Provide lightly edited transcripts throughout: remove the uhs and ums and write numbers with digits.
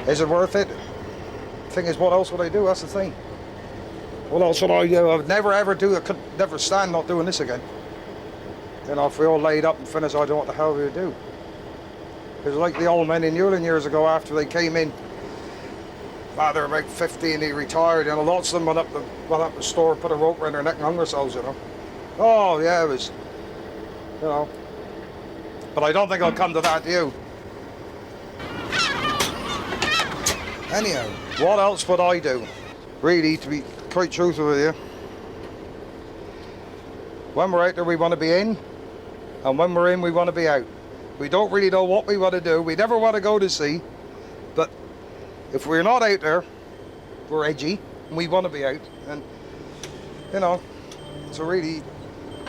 Is it worth it? Thing is, what else would I do? That's the thing. What else would I do? I would never ever do. I could never stand not doing this again. You know, if we all laid up and finished, I don't know what the hell we would do. Because like the old men in Newlyn years ago, after they came in, they were about 50 and they retired, and lots of them went up the store, put a rope around their neck and hung themselves, you know. Oh yeah, it was, you know. But I don't think I'll come to that, do you? Anyhow, what else would I do? Really, to be quite truthful with you, when we're out there we want to be in, and when we're in we want to be out. We don't really know what we want to do. We never want to go to sea, but if we're not out there, we're edgy, and we want to be out, and, you know, so really,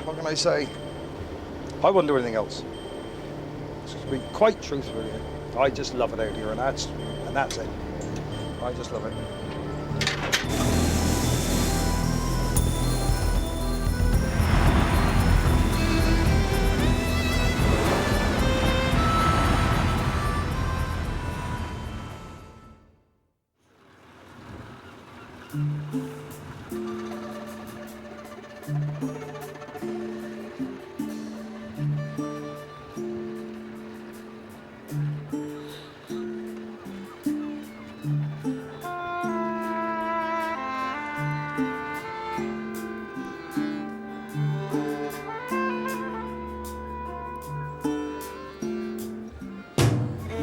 what can I say? I wouldn't do anything else. To be quite truthful with you, I just love it out here, and that's it. I just love it.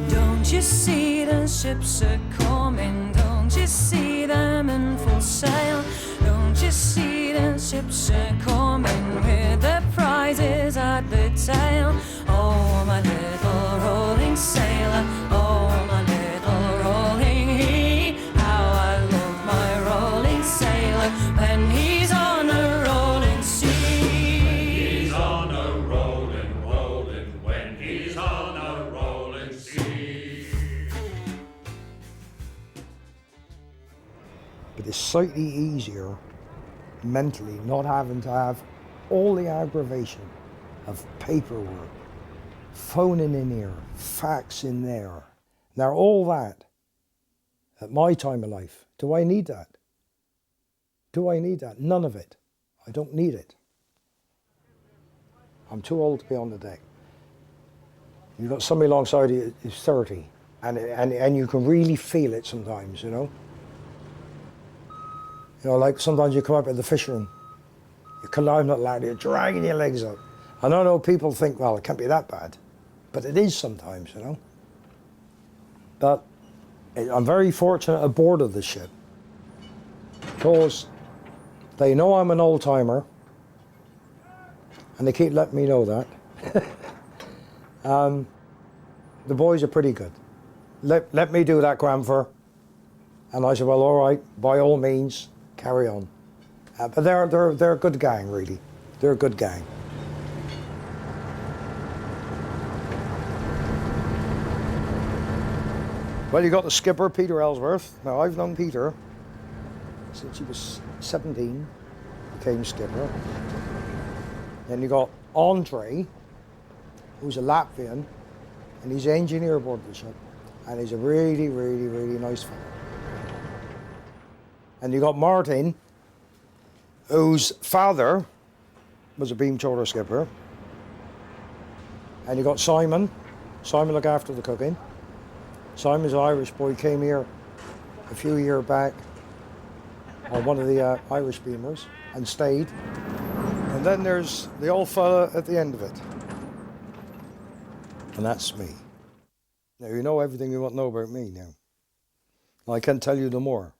Don't you see the ships are coming? Don't you see them in full sail? Don't you see the ships are coming with the prizes at the tail? Oh, my little rolling sailor, oh, my little rolling he. How I love my rolling sailor when he's on a rolling sea. He's on a rolling, rolling, when he's on a rolling sea. But it's slightly easier mentally not having to have all the aggravation of paperwork, phoning in here, fax in there. Now all that, at my time of life, do I need that? Do I need that? None of it. I don't need it. I'm too old to be on the deck. You've got somebody alongside you who's 30, and you can really feel it sometimes, you know? You know, like sometimes you come up with the fisherman, you climb that ladder, you're dragging your legs up. And I know people think, well, it can't be that bad, but it is sometimes, you know. But I'm very fortunate aboard of the ship, because they know I'm an old timer, and they keep letting me know that. The boys are pretty good. Let me do that, Granfer. And I said, well, all right, by all means, carry on. But they're a good gang, really. They're a good gang. Well, you got the skipper, Peter Ellsworth. Now, I've known Peter since he was 17, became skipper. Then you got Andre, who's a Latvian, and he's an engineer aboard the ship. And he's a really, really, really nice fellow. And you got Martin, whose father was a beam trawler skipper. And you got Simon. Simon looked after the cooking. Simon's an Irish boy, came here a few years back on one of the Irish beamers and stayed. And then there's the old fella at the end of it. And that's me. Now, you know everything you want to know about me now. I can't tell you no more.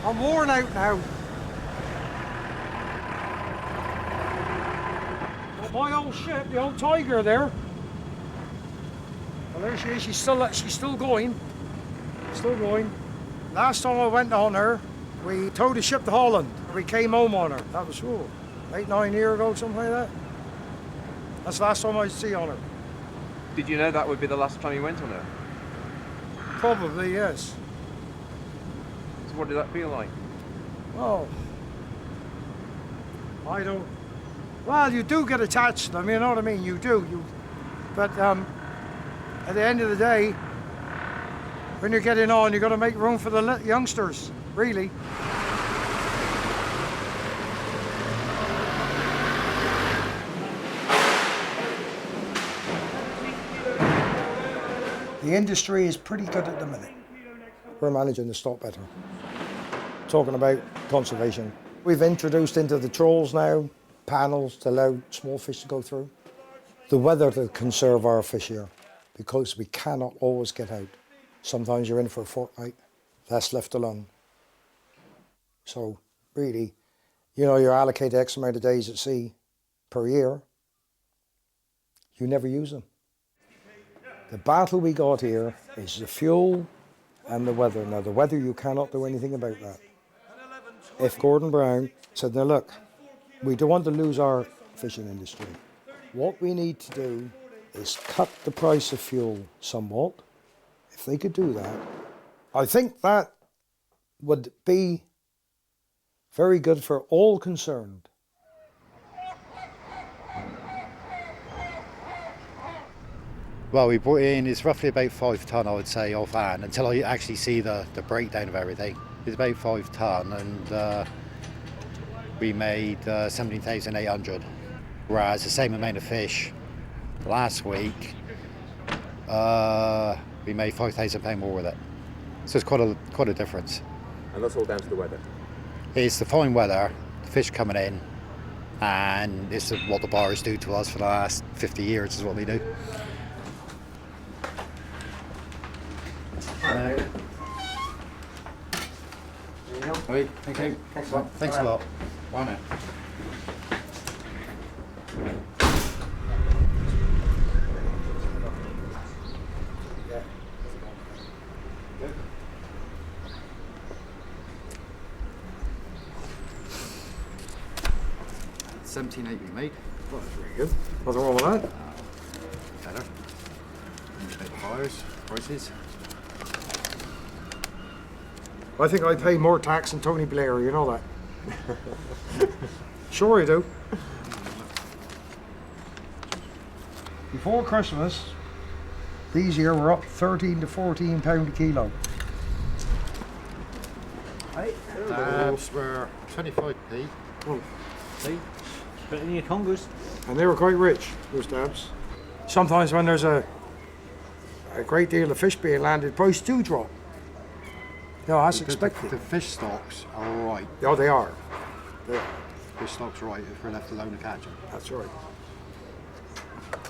I'm worn out now. Well, my old ship, the old Tiger there. Well, there she is. She's still going. Still going. Last time I went on her, we towed the ship to Holland. We came home on her. That was 8, 9 years ago, something like that. That's the last time I see on her. Did you know that would be the last time you went on her? Probably, yes. what did that feel like? Oh, I don't. Well, you do get attached to them, you know what I mean? You do. But at the end of the day, when you're getting on, you've got to make room for the youngsters, really. The industry is pretty good at the minute. We're managing the stock better. Talking about conservation. We've introduced into the trawls now panels to allow small fish to go through. The weather to conserve our fish here, because we cannot always get out. Sometimes you're in for a fortnight, that's left alone. So really, you know, you're allocated X amount of days at sea per year. You never use them. The battle we got here is the fuel and the weather. Now the weather, you cannot do anything about that. If Gordon Brown said, now look, we don't want to lose our fishing industry. What we need to do is cut the price of fuel somewhat. If they could do that, I think that would be very good for all concerned. Well, we brought in, it's roughly about 5 tonne, I would say, offhand, until I actually see the breakdown of everything. It's about 5 tonne, and we made 17,800, whereas the same amount of fish last week, we made £5,000 more with it. So it's quite a difference. And that's all down to the weather. It's the fine weather, the fish coming in, and it's what the bars do to us for the last 50 years is what they do. Right, okay. Thanks a lot. Bye now. $17.8 we made. Well, that's really good. Nothing wrong with that. Better. Buyers, prices. I think I pay more tax than Tony Blair, you know that. Sure I do. Before Christmas, these here were up 13 to 14 pound a kilo. Dabs were 25p. See? Better than your Congos. And they were quite rich, those dabs. Sometimes when there's a great deal of fish being landed, prices do drop. No, that's expected. The fish stocks are all right. Oh, they are. They are. Fish stocks are right if we're left alone to catch them. That's right.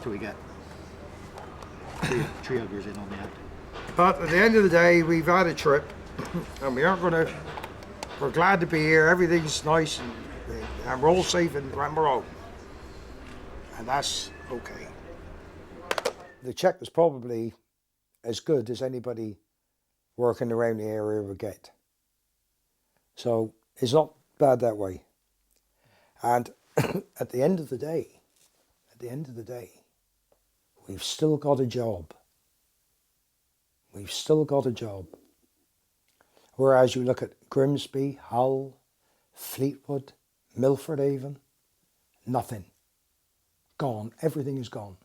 Till we get tree huggers in on the end. But at the end of the day, we've had a trip, and we aren't going to. We're glad to be here. Everything's nice, and we're all safe in Granborough, and that's okay. The check was probably as good as anybody working around the area would get. So it's not bad that way. And at the end of the day, we've still got a job. We've still got a job. Whereas you look at Grimsby, Hull, Fleetwood, Milford Haven, nothing. Gone. Everything is gone.